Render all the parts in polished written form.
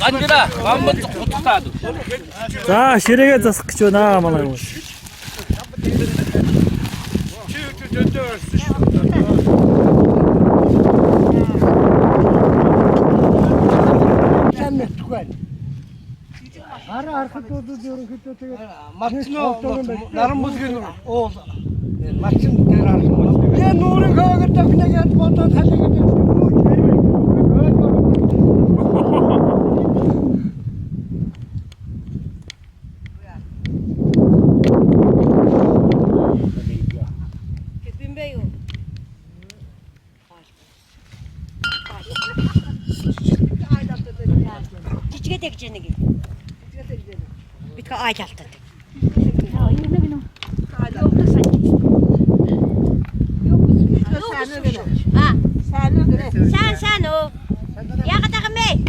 Андира, бамбын құттықтады. 자, 시래게 засық кіші 나 амалай ғой. Arka doğru diyorum ki öteye. Maçın narım buzgun oldu. Maçın terar. Ya Nuri kavağa takına geldi bana hadi gidelim. Bitki ağaç altı. Sen o. Ya kadar mı?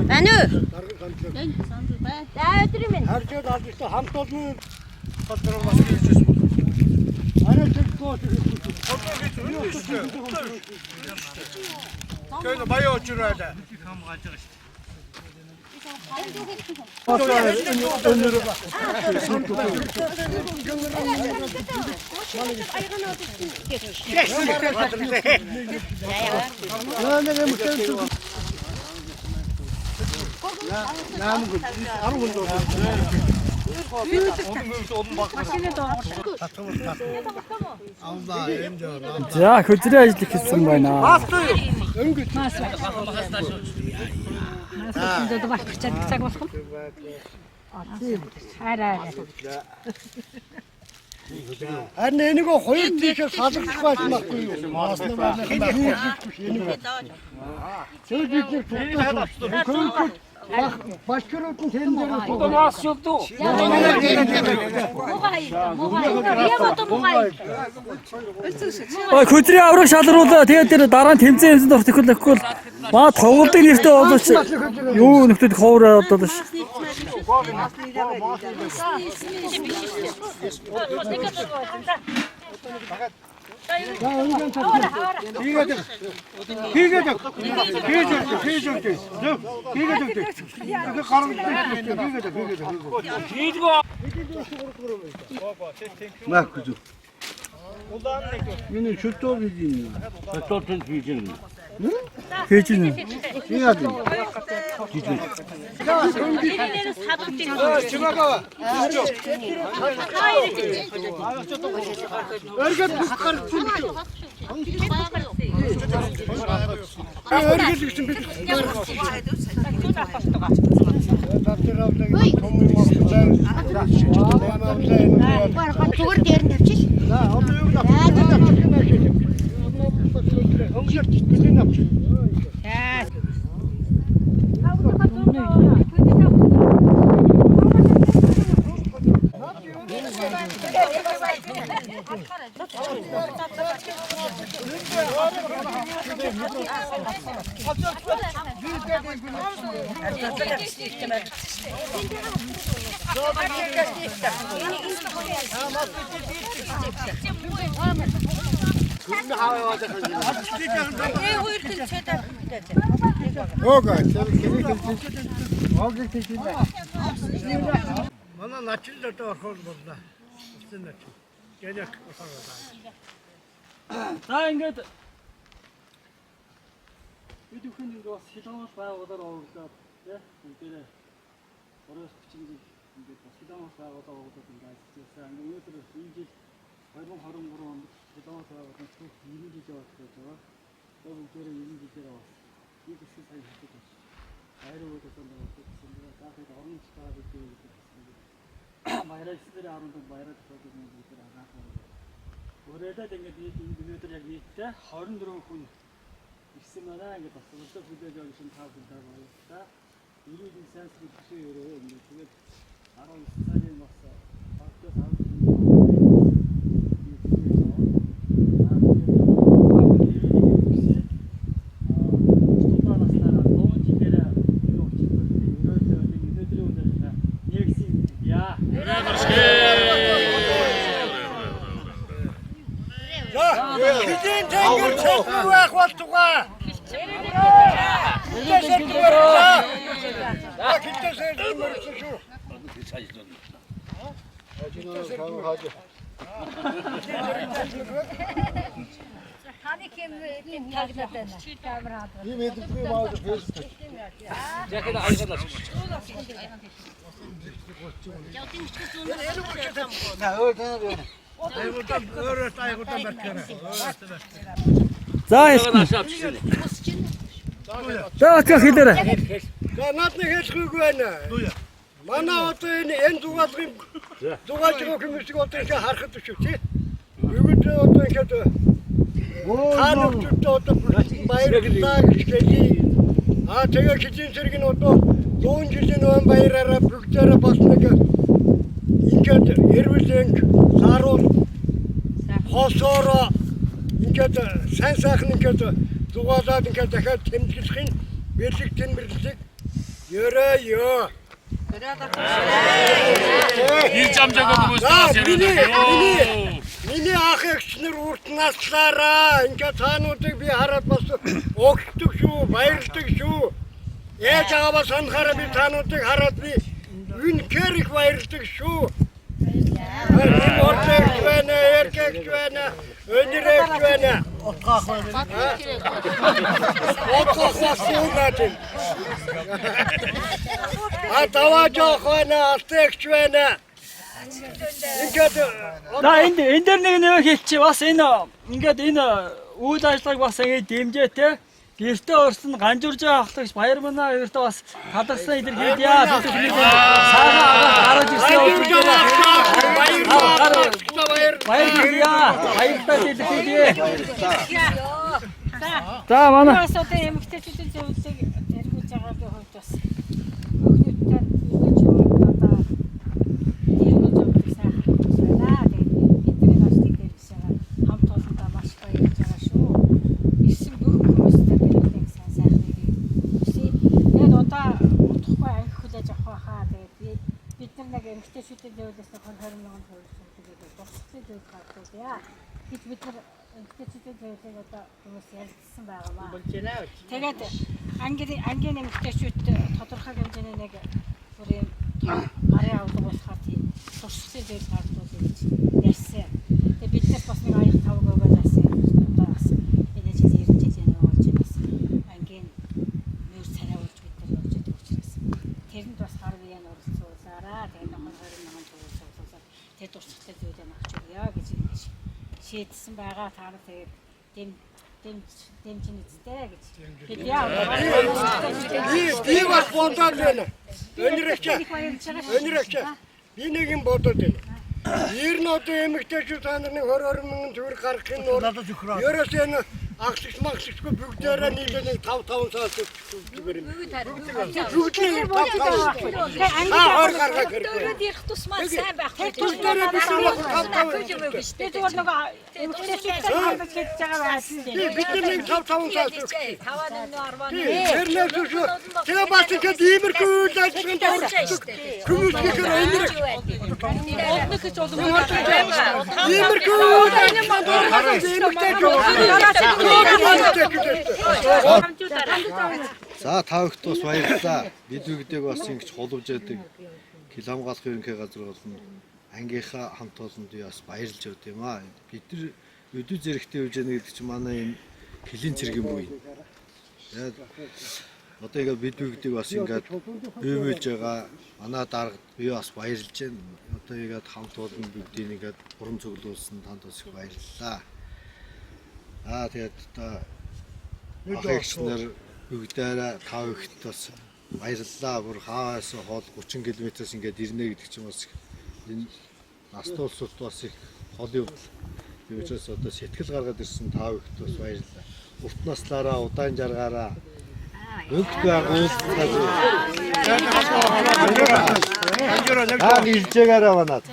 Ben o. Daha ötürü mü? Her şey aldı işte ham tozunu patronması geçiyorsun. Aynen Türk koçu. Köyde bayağı uçuruyordu. Önleri bak. 자, 그들이 아직 했은 거야 나. Şimdi başka bıçak bakalım. Anne ko koyup diye kazık çıkartmak koyuyor. Aslında böyle bak başka rotun tencere Bu da nasıl yoktu? 그들이 아우라 샤드로다 대한테는 나랑 댐새에서 너 그걸 그걸 마 더울 때 이럴 때 얻었지. 요 늑대 거울에 얻었지. 나 그죠. 얘는 저쪽 비지는. 저쪽 비지는. 회지는 해야 돼. 지나가. örgüt çıkar. örgüt için bir. Bana naçil de torkoz burada. Üstünde. Gece 자, 이제 유튜브는 이거 시장을 봐야거든 오니까 예, 이제 어려서 붙이기 이제 시장을 봐야거든 오거든요. 진짜 이것들은 이제 활동 그런 시장을 봐야거든 또 일이 좋았죠. 또 이제는 일이 좋아. 이게 시장이 좋고. 아이로부터 선다고 선다가 다들 어느 시가를 되게 바이러스들이 안 오는 바이러스 거기는 이들 안 하고 올해다 된 게 이들이 여기 있다 허른 들어오고 있으면은 이게 벌써 부대적인 다 된다고 했다 이리 센스를 주세요 이제 그게 바로 사진 먹어 학교 사람 байх болтугай. Хитээсээ мөрсөн шүү. Ханы кем тагнаад байна. Камераад. Ийм эдгээр маа фэйсбүүк. Жахад айгадаа. За за хэлээрэй. За наадны хэлэхгүй байна. Манай одоо энэ дугаалгын дугаалжгаа хүмүүсийг одоо ингэ харахад шүү тий. Бүгд одоо ингэ хаанчд одоо баярлалаа гэж хэлий. Тэгээ хичээн зэрэг нь одоо 100 жилийн өмнө баяраараа бүгдээрээ бас нэг ингээд эрүүлэн сааруул хосоороо ингээд сайн сайхан ингээд дугаалаад ингээд дахиад тэмдэглэхин бэлэг тэмдэглэг ёо. Ийм замжаагаа хүмүүст Миний ах эгчнэр урт наслаараа ингээд таануудыг би хараад бас өгдөг шүү, баярлдаг шүү. Яаж аваа санахаараа би таануудыг хараад би үнэхээр их баярлдаг шүү. Ордэгч байна, эргэгч байна, өнөрэгч байна. Отгоох байна. Отгоох байна. Таваажоох байна, алтэгч байна. За энэ дээр нэг хэлчих бас энэ ингээд энэ үйл ажиллагааг бас ингэ дэмжээ те. Гэртээ орсон ганжуурж авахлагч баяр мана гэртээ бас таларсан идэр хийдье. Саараа гараад ирсэн. Баярлалаа хэлээ. За манай Одоо эмэгтэйчүүдийн зөвлөлийг эргүүлж байгаагийн хувьд бас хүүхдүүдтэй одоо эмэгтэйчүүдийн зөвлөлөөс 20 мянган төгрөг тэгээд босцсон зөвлөлт гаргав яа. Бид нар эмэгтэйчүүдийн зөвлөлийг одоо хүмүүс ярилцсан байгаамаа. Тэгээд ангийн эмэгтэйчүүд тодорхой хэмжээний нэг бүр юм гарын авдаг болохоор тийм туршлагын зөвлөлт гаргав гэж ярьсан. Тэгээд биднээс бас нэг аяг тавг өгөөд асан. Одоо бас энэ жил 90 жилийн болж байсан. Ангийн нүүр царай болж бид нар явж байгаа учраас тэрэнд бас гар биеийн оролцуулаараа тэгээд 20 мянган төгрөг цуглуулаад тэр туршлагатай зүйлээ авч өгье гэж шийдсэн байгаа. Та нар тэгээд дэмжин үстэй гэж. Тэгээд яа. Би бас бодоод байна. Өнөрөгч. Би нэг юм бодоод байна. Ер нь одоо эмэгтэйчүүд та нарны 20 мянган төгрөг гаргахын нь ерөөсөө энэ агшигчгүй бүгдээрээ нийлээ 5 сая зүгээр юм. Бүгдээ гаргах хэрэгтэй. Дөрөв ирэх тусмаа сайн байх. Тэр бүгдээрээ биш үү? Тэгээд нөгөө эмэгтэйчүүд хандаж хийж байгаа байсан. Бид нэг 5 сая төгрөг. Таван нь арван. Тэгээ бас ингэж иймэрхүү үйл ажиллагаанд оролцдог хүмүүс гэхээр өнөрөг. Иймэрхүү үйл ажиллагаанд оролцдог За та бүхэнд бас баярлалаа. Бид бүгдийг бас ингэж холбож яадаг хил хамгаалахын ерөнхий газар болон ангийнхаа хамт олонд бас баярлж явд юм аа. Бид нар өдөө зэрэгтэй үж яана гэдэг чинь манай энэ хилийн цэргийн буй. Тэгээд одоо ингэ бид бүгдийг бас ингэж бивүүлж байгаа. Манай дарга би бас баярлж байна. Одоо ингээд хамт олон бүгдийг ингээд уран цуглуулсан танд бас их баярлалаа. Тэгээд одоо агчнаар бүгдээрээ тав ихт бас баярлалаа. Бүр хаваас хоол 30 км-с ингээд ирнэ гэдэг чинь бас энэ настай улсууд бас их холын явдал. Тийм учраас одоо сэтгэл гаргаад ирсэн тав ихт бас баярлалаа. Урт наслаараа удаан жаргаараа өнгөтэй агуулсан. Ирж байгаараа манад.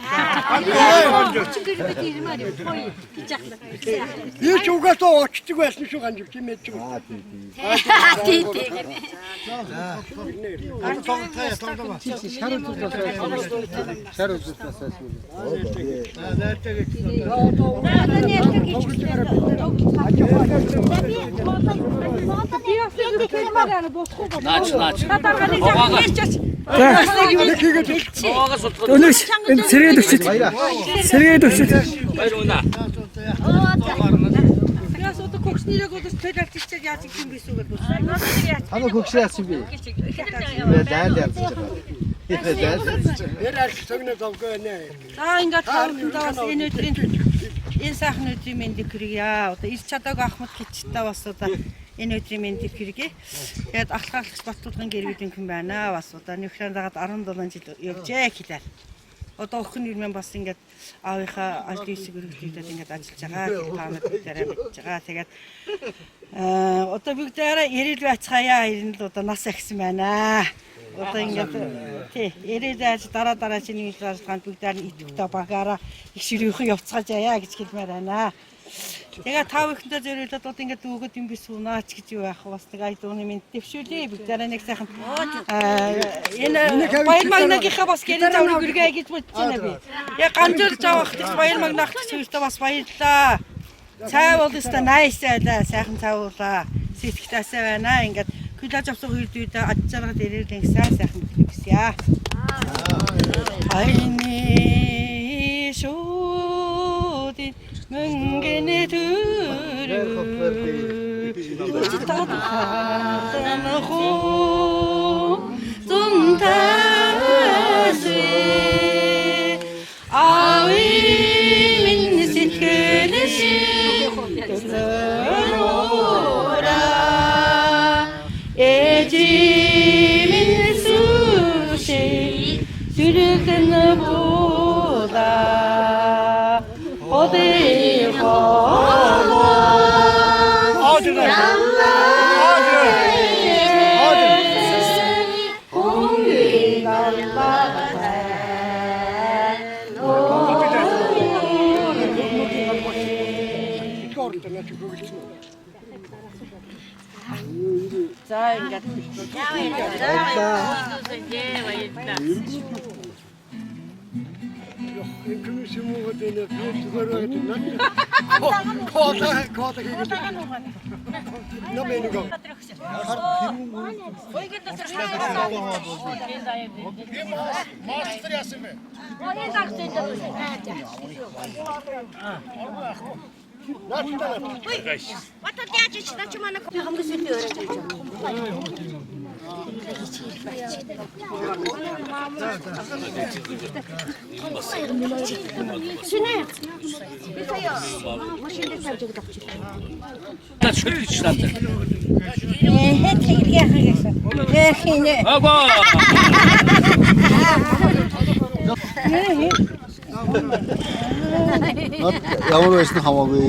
Би ч угаасаа очдөг байсан шүү ганж тийм ээ ч. Наач. Овоогоо султгал. Өнөөс энэ сэргээд өгчөд. Сэргээд өгчөд. Баяр унаа. Тэгээс одоо кокснирыг одоо төлөвлөлт хийж яаж юм бэ сүгээр бус. Хана хөгшөө яасан би. Дайл ярьж байгаа. Тэр арч цогноо зовгоо нэ. За ингээд тавтандаа бас энэ өдрийн энэ сайхан өдрийн мэндийг хүргье. Одоо ирч чадаагүй ахмад хичтээ бас одоо энэ өдрийн мэндийг хүргье. Тэгээд ахлагч Батбулгын гэр бүлийн хүн байна. Бас одоо нөхрөө дагаад 17 жил явжээ хэлээ. Одоо охин нэрмэн бас ингээд аавынхаа аль хэсэг өргөжлөлдөд ингээд ажиллаж байгаа. Таанад бүгдээрээ мэдж байгаа. Тэгээд одоо бүгдээрээ ирэл байцгаая. Энэ л одоо нас ахсан байна. Одоо ингээд тий ирэлж дараа чиний үйлчлэгчд бүгдээр нь идэвхтэй багаараа их ширүүхэн явцгааж аяа гэж хэлмээр байна. Тэгээ тав ихэнтэй зориулаад одоо ингээд дүүгöd юм би суунаач гэж юу яах вэ? Бас тэгээ айдууны минь дэвшүүлээ. Бүгдээрээ нэг сайхан энэ баяр магнагийнхаа бас гэрээ таврыг үргээ гэж бодож байна би. Яг ганжуулж авах гэж баяр магнах зүйлтэй бас баярлаа. Цай бол өстой найс байлаа. Сайхан цавуулаа. Сэтгэлээсээ байна. Ингээд хүлээж авсан хоёр дүйдээ аж жаргал ирэл ингэсэн сайхан гэсэн. Айны шуудын мөнгөний төрөө тутатан хоо зунтасэ ави минь сэтгэлэш төлөөрөөрэ эжимин сүши сүргэн буула 어디 자, 인가. Inclusive sumuot din na siguro ito na. Kota higat. Na menugo. 나 출입 지난다. 아고. Ямар байсан хамаагүй.